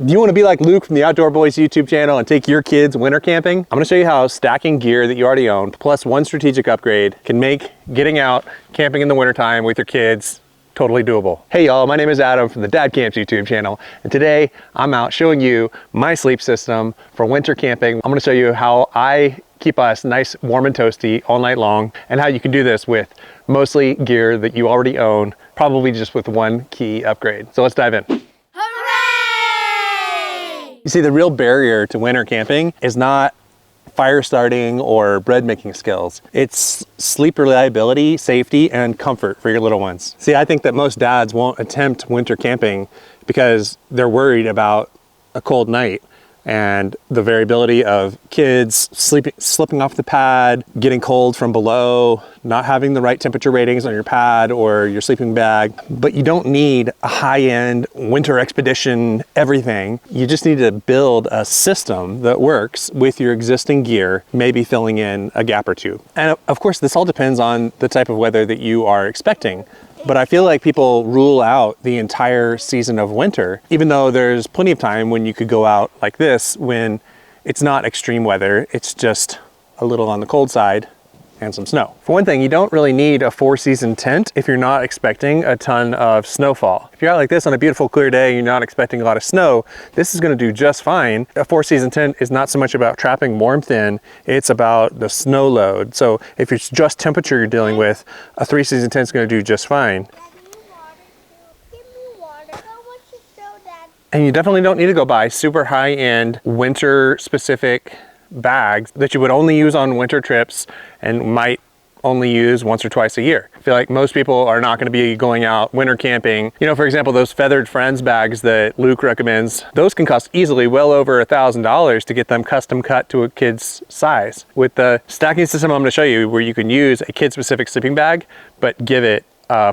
Do you want to be like Luke from the Outdoor Boys YouTube channel and take your kids winter camping? I'm going to show you how stacking gear that you already own plus one strategic upgrade can make getting out camping in the wintertime with your kids totally doable. Hey y'all, my name is Adam from the Dad Camps YouTube channel, and today I'm out showing you my sleep system for winter camping. I'm going to show you how I keep us nice, warm and toasty all night long, and how you can do this with mostly gear that you already own, probably just with one key upgrade. So let's dive in. You see, the real barrier to winter camping is not fire starting or bread making skills. It's sleep reliability, safety, and comfort for your little ones. See, I think that most dads won't attempt winter camping because they're worried about a cold night and the variability of kids slipping off the pad, getting cold from below, not having the right temperature ratings on your pad or your sleeping bag. But you don't need a high-end winter expedition everything. You just need to build a system that works with your existing gear, maybe filling in a gap or two. And of course, this all depends on the type of weather that you are expecting. But I feel like people rule out the entire season of winter, even though there's plenty of time when you could go out like this when it's not extreme weather, it's just a little on the cold side and some snow. For one thing, you don't really need a 4-season tent if you're not expecting a ton of snowfall. If you're out like this on a beautiful clear day and you're not expecting a lot of snow, this is gonna do just fine. A 4-season tent is not so much about trapping warmth in, it's about the snow load. So if it's just temperature you're dealing with, a 3-season tent is gonna do just fine. And you definitely don't need to go buy super high-end winter specific bags that you would only use on winter trips and might only use once or twice a year. I feel like most people are not going to be going out winter camping. You know, for example, those Feathered Friends bags that Luke recommends, those can cost easily well over $1,000 to get them custom cut to a kid's size. With the stacking system I'm going to show you, where you can use a kid-specific sleeping bag, but give it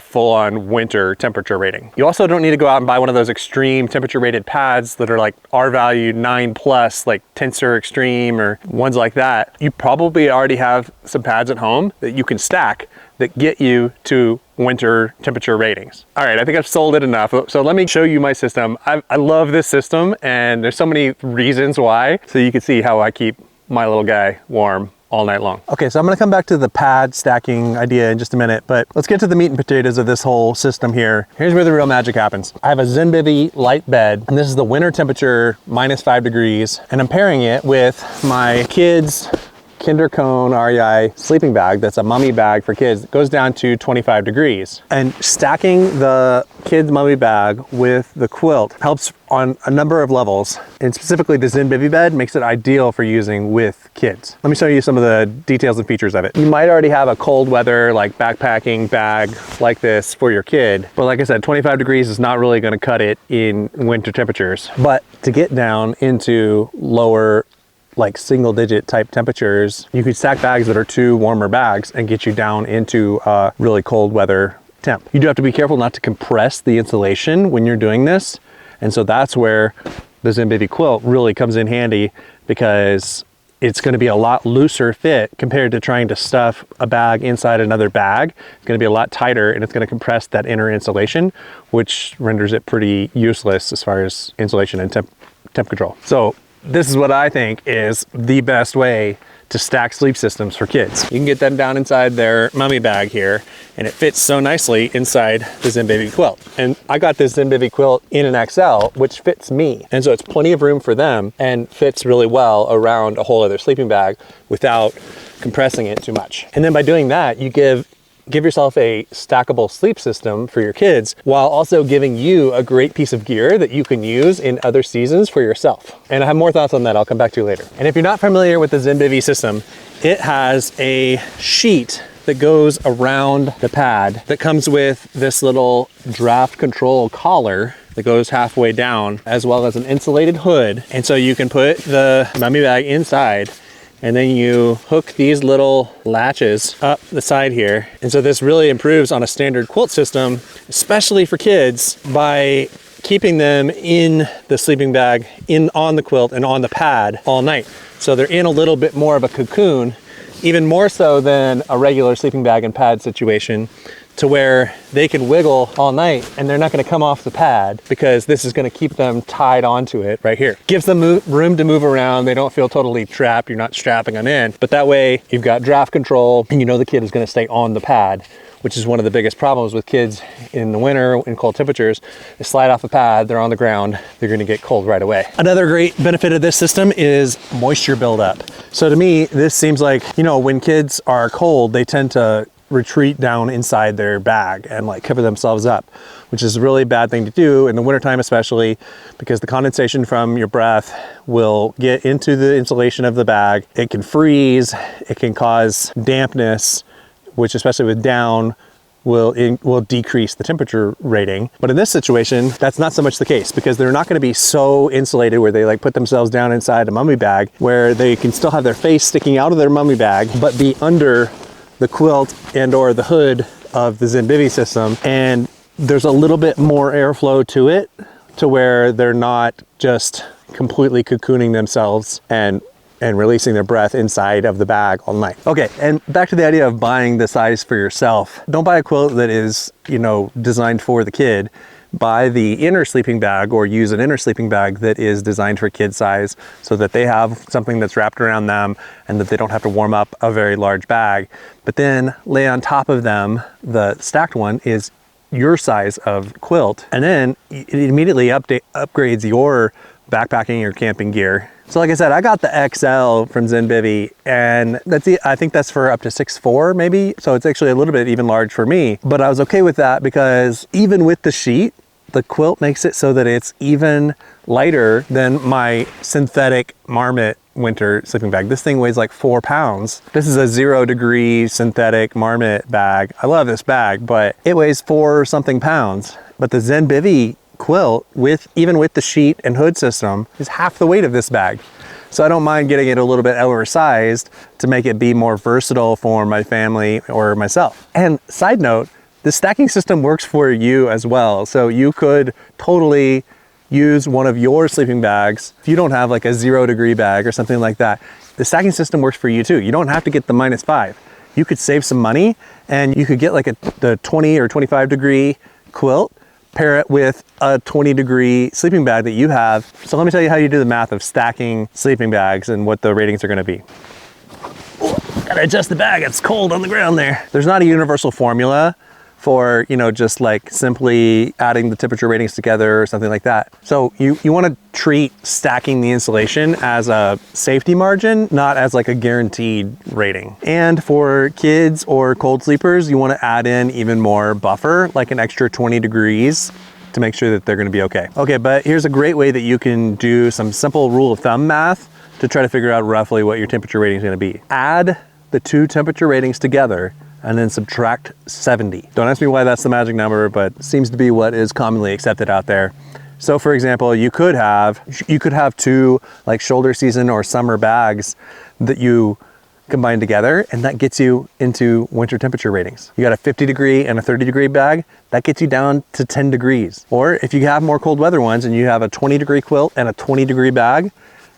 full-on winter temperature rating. You also don't need to go out and buy one of those extreme temperature rated pads that are like R-value 9+, like Tensor Extreme or ones like that. You probably already have some pads at home that you can stack that get you to winter temperature ratings. All right, I think I've sold it enough. So let me show you my system. I love this system, and there's so many reasons why, so you can see how I keep my little guy warm all night long. Okay, so I'm gonna come back to the pad stacking idea in just a minute, but let's get to the meat and potatoes of this whole system here. Here's where the real magic happens. I have a Zenbivy LightBed, and this is the winter temperature, -5 degrees, and I'm pairing it with my kids' Kindercone REI sleeping bag. That's a mummy bag for kids. It goes down to 25 degrees. And stacking the kids' mummy bag with the quilt helps on a number of levels. And specifically the Zenbivy bed makes it ideal for using with kids. Let me show you some of the details and features of it. You might already have a cold weather, like backpacking bag like this for your kid. But like I said, 25 degrees is not really gonna cut it in winter temperatures. But to get down into lower, like single-digit type temperatures, you could stack bags that are 2 warmer bags and get you down into really cold weather temp. You do have to be careful not to compress the insulation when you're doing this. And so that's where the Zenbivy quilt really comes in handy, because it's gonna be a lot looser fit compared to trying to stuff a bag inside another bag. It's gonna be a lot tighter, and it's gonna compress that inner insulation, which renders it pretty useless as far as insulation and temp control. So this is what I think is the best way to stack sleep systems for kids. You can get them down inside their mummy bag here, and it fits so nicely inside the Zenbivy quilt. And I got this Zenbivy quilt in an XL, which fits me. And so it's plenty of room for them and fits really well around a whole other sleeping bag without compressing it too much. And then by doing that, you give yourself a stackable sleep system for your kids, while also giving you a great piece of gear that you can use in other seasons for yourself. And I have more thoughts on that I'll come back to later. And if you're not familiar with the Zenbivy system, it has a sheet that goes around the pad that comes with this little draft control collar that goes halfway down, as well as an insulated hood. And so you can put the mummy bag inside, and then you hook these little latches up the side here. And so this really improves on a standard quilt system, especially for kids, by keeping them in the sleeping bag, on the quilt and on the pad all night. So they're in a little bit more of a cocoon, even more so than a regular sleeping bag and pad situation. to where they can wiggle all night and they're not going to come off the pad, because this is going to keep them tied onto it right here. Gives them room to move around. They don't feel totally trapped. You're not strapping them in, but that way you've got draft control and you know the kid is going to stay on the pad, which is one of the biggest problems with kids in the winter in cold temperatures. They slide off the pad, they're on the ground, they're going to get cold right away. Another great benefit of this system is moisture buildup. So to me, this seems like, you know, when kids are cold, they tend to retreat down inside their bag and like cover themselves up, which is a really bad thing to do in the wintertime, especially because the condensation from your breath will get into the insulation of the bag. It can freeze, it can cause dampness, which especially with down will decrease the temperature rating. But in this situation, that's not so much the case, because they're not going to be so insulated where they like put themselves down inside a mummy bag where they can still have their face sticking out of their mummy bag, but be under the quilt and or the hood of the Zenbivy system. And there's a little bit more airflow to it to where they're not just completely cocooning themselves and releasing their breath inside of the bag all night. Okay, and back to the idea of buying the size for yourself. Don't buy a quilt that is, you know, designed for the kid. Buy the inner sleeping bag, or use an inner sleeping bag that is designed for kid size, so that they have something that's wrapped around them and that they don't have to warm up a very large bag. But then lay on top of them, the stacked one is your size of quilt, and then it immediately upgrades your backpacking or camping gear. So like I said, I got the XL from Zenbivy, and I think that's for up to 6'4" maybe. So it's actually a little bit even large for me, but I was okay with that because even with the sheet, the quilt makes it so that it's even lighter than my synthetic Marmot winter sleeping bag. This thing weighs like 4 pounds. This is a 0 degree synthetic Marmot bag. I love this bag, but it weighs 4 something pounds. But the Zenbivy quilt, even with the sheet and hood system, is half the weight of this bag. So I don't mind getting it a little bit oversized to make it be more versatile for my family or myself. And side note, the stacking system works for you as well. So you could totally use one of your sleeping bags. If you don't have like a 0 degree bag or something like that, the stacking system works for you too. You don't have to get the -5. You could save some money and you could get like the 20 or 25 degree quilt, pair it with a 20 degree sleeping bag that you have. So let me tell you how you do the math of stacking sleeping bags and what the ratings are going to be. Gotta adjust the bag, it's cold on the ground there. There's not a universal formula for, you know, just like simply adding the temperature ratings together or something like that. So you want to treat stacking the insulation as a safety margin, not as like a guaranteed rating. And for kids or cold sleepers, you want to add in even more buffer, like an extra 20 degrees to make sure that they're going to be okay. Okay, but here's a great way that you can do some simple rule of thumb math to try to figure out roughly what your temperature rating is going to be. Add the two temperature ratings together and then subtract 70. Don't ask me why that's the magic number, but it seems to be what is commonly accepted out there. So for example, you could have two like shoulder season or summer bags that you combine together, and that gets you into winter temperature ratings. You got a 50 degree and a 30 degree bag, that gets you down to 10 degrees. Or if you have more cold weather ones and you have a 20 degree quilt and a 20 degree bag,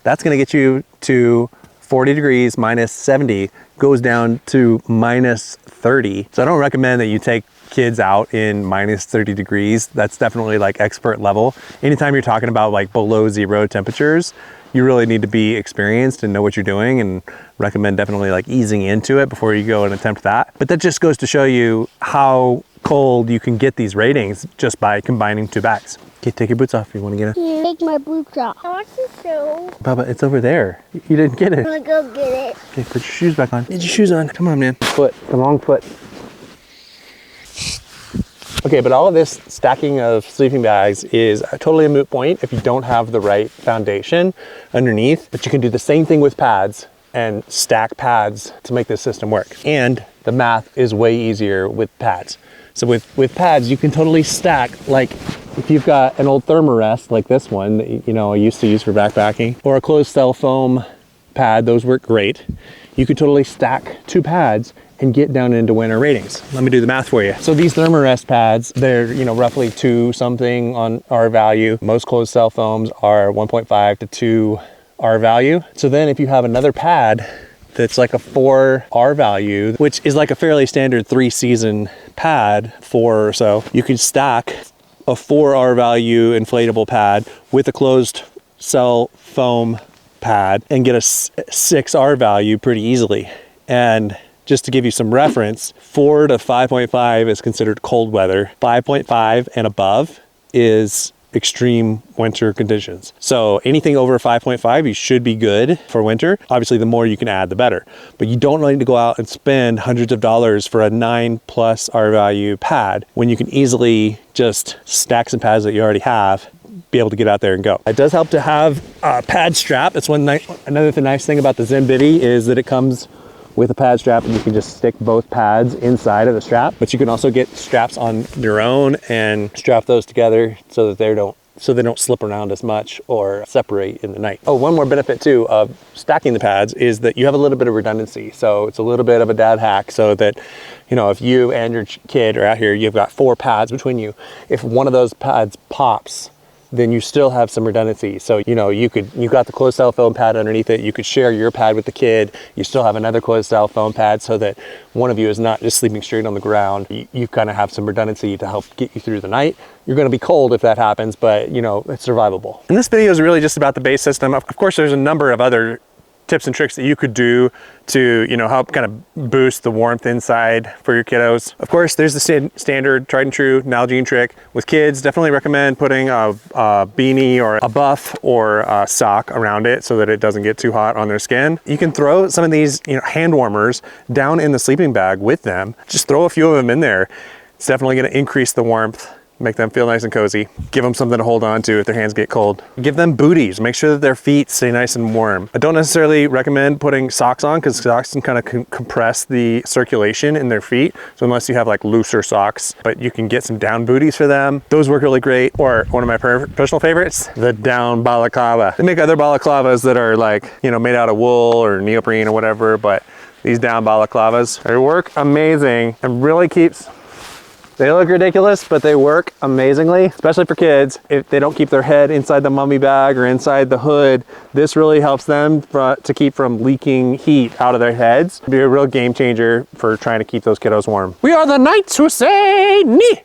that's gonna get you to 40 degrees minus 70 goes down to minus 30. So I don't recommend that you take kids out in minus 30 degrees. That's definitely like expert level. Anytime you're talking about like below 0 temperatures, you really need to be experienced and know what you're doing, and recommend definitely like easing into it before you go and attempt that. But that just goes to show you how cold you can get these ratings just by combining two bags. Okay, take your boots off if you want to get it. Yeah, take my boots off. I want to show. Bubba, it's over there. You didn't get it. I'm gonna go get it. Okay, put your shoes back on. Get your shoes on. Come on, man. Foot, the wrong foot. Okay, but all of this stacking of sleeping bags is totally a moot point if you don't have the right foundation underneath. But you can do the same thing with pads and stack pads to make this system work. And the math is way easier with pads. So with pads, you can totally stack, like if you've got an old Thermarest like this one that you know I used to use for backpacking, or a closed cell foam pad, those work great. You could totally stack two pads and get down into winter ratings. Let me do the math for you. So these Thermarest pads, they're roughly 2 something on R value. Most closed cell foams are 1.5 to 2 R value. So then if you have another pad that's like a 4 R value, which is like a fairly standard 3-season pad, 4 or so. You can stack a 4 R value inflatable pad with a closed cell foam pad and get a 6 R value pretty easily. And just to give you some reference, 4 to 5.5 is considered cold weather. 5.5 and above is extreme winter conditions. So anything over 5.5, you should be good for winter. Obviously, the more you can add, the better. But you don't need to go out and spend hundreds of dollars for a 9+ R value pad when you can easily just stack some pads that you already have, be able to get out there and go. It does help to have a pad strap. That's another nice thing about the Zenbivy is that it comes with a pad strap, and you can just stick both pads inside of the strap. But you can also get straps on your own and strap those together so that they don't slip around as much or separate in the night. Oh, one more benefit too of stacking the pads is that you have a little bit of redundancy. So it's a little bit of a dad hack, so that, you know, if you and your kid are out here, you've got 4 pads between you. If one of those pads pops, then you still have some redundancy. So, you know, you got the closed cell foam pad underneath it. You could share your pad with the kid. You still have another closed cell foam pad so that one of you is not just sleeping straight on the ground. You kind of have some redundancy to help get you through the night. You're going to be cold if that happens, but you know, it's survivable. And this video is really just about the base system. Of course, there's a number of other tips and tricks that you could do to, you know, help kind of boost the warmth inside for your kiddos. Of course, there's the standard tried and true Nalgene trick. With kids, definitely recommend putting a beanie or a buff or a sock around it so that it doesn't get too hot on their skin. You can throw some of these, you know, hand warmers down in the sleeping bag with them. Just throw a few of them in there. It's definitely going to increase the warmth, make them feel nice and cozy. Give them something to hold on to if their hands get cold. Give them booties. Make sure that their feet stay nice and warm. I don't necessarily recommend putting socks on because socks can kind of compress the circulation in their feet. So unless you have like looser socks, but you can get some down booties for them. Those work really great. Or one of my personal favorites, the down balaclava. They make other balaclavas that are like, you know, made out of wool or neoprene or whatever, but these down balaclavas, they work amazing and really keeps. They look ridiculous, but they work amazingly, especially for kids. If they don't keep their head inside the mummy bag or inside the hood, this really helps them to keep from leaking heat out of their heads. It'd be a real game changer for trying to keep those kiddos warm. We are the knights who say knee.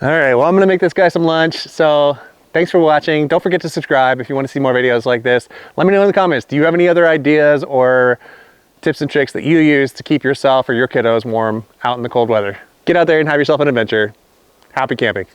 All right, well, I'm gonna make this guy some lunch, so thanks for watching. Don't forget to subscribe if you wanna see more videos like this. Let me know in the comments, do you have any other ideas or tips and tricks that you use to keep yourself or your kiddos warm out in the cold weather? Get out there and have yourself an adventure. Happy camping.